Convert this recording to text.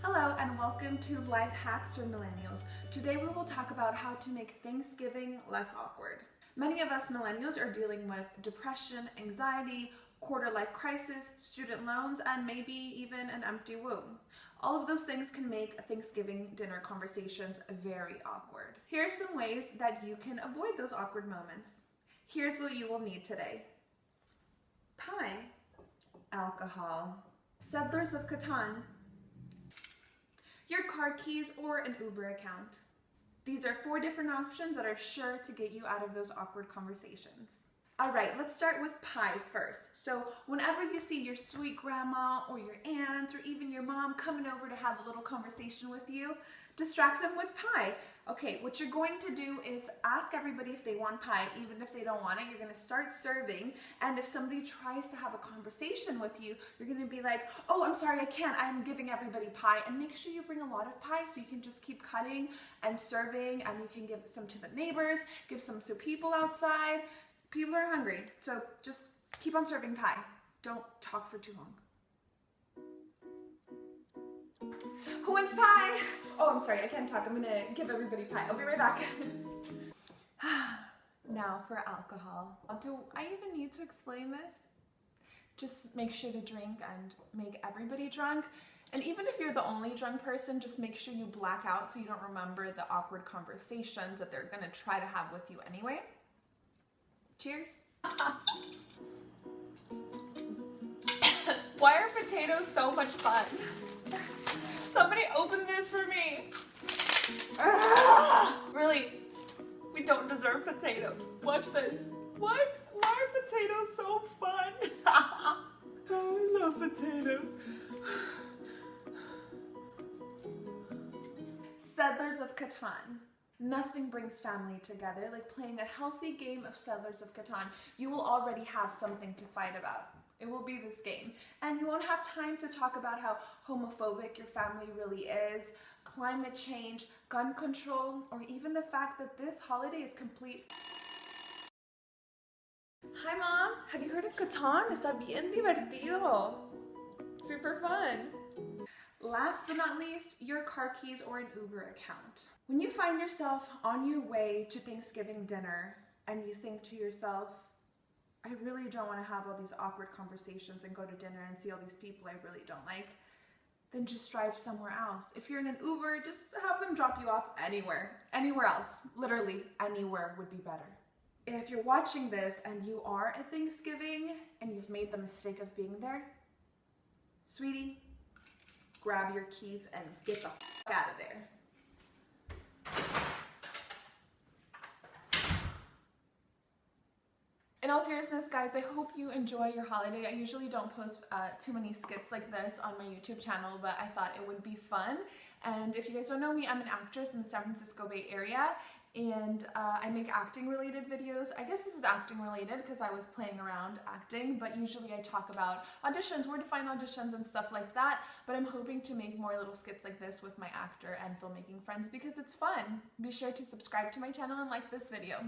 Hello and welcome to Life Hacks for Millennials. Today we will talk about how to make Thanksgiving less awkward. Many of us millennials are dealing with depression, anxiety, quarter-life crisis, student loans, and maybe even an empty womb. All of those things can make Thanksgiving dinner conversations very awkward. Here are some ways that you can avoid those awkward moments. Here's what you will need today. Pie, alcohol, Settlers of Catan, your car keys, or an Uber account. These are 4 different options that are sure to get you out of those awkward conversations. All right, let's start with pie first. So whenever you see your sweet grandma or your aunt or even your mom coming over to have a little conversation with you, distract them with pie. Okay, what you're going to do is ask everybody if they want pie, even if they don't want it. You're gonna start serving, and if somebody tries to have a conversation with you, you're gonna be like, oh, I'm sorry, I can't, I'm giving everybody pie. And make sure you bring a lot of pie so you can just keep cutting and serving, and you can give some to the neighbors, give some to people outside. People are hungry, so just keep on serving pie. Don't talk for too long. Who wants pie? Oh, I'm sorry, I can't talk. I'm gonna give everybody pie. I'll be right back. Now for alcohol. Do I even need to explain this? Just make sure to drink and make everybody drunk. And even if you're the only drunk person, just make sure you black out so you don't remember the awkward conversations that they're gonna try to have with you anyway. Cheers. Why are potatoes so much fun? Somebody open this for me. Really, we don't deserve potatoes. Watch this. What? Why are potatoes so fun? I love potatoes. Settlers of Catan. Nothing brings family together like playing a healthy game of Settlers of Catan. You will already have something to fight about. It will be this game. And you won't have time to talk about how homophobic your family really is, climate change, gun control, or even the fact that this holiday is complete. Hi Mom, have you heard of Catan? Está bien divertido. Super fun. Last but not least, your car keys or an Uber account. When you find yourself on your way to Thanksgiving dinner and you think to yourself, I really don't want to have all these awkward conversations and go to dinner and see all these people I really don't like, then just drive somewhere else. If you're in an Uber, just have them drop you off anywhere else. Literally anywhere would be better. If you're watching this and you are at Thanksgiving and you've made the mistake of being there, sweetie, grab your keys and get the f*** out of there. In all seriousness, guys, I hope you enjoy your holiday. I usually don't post too many skits like this on my YouTube channel, but I thought it would be fun. And if you guys don't know me, I'm an actress in the San Francisco Bay Area, and I make acting related videos. I guess this is acting related because I was playing around acting, but usually I talk about auditions, where to find auditions and stuff like that. But I'm hoping to make more little skits like this with my actor and filmmaking friends because it's fun. Be sure to subscribe to my channel and like this video.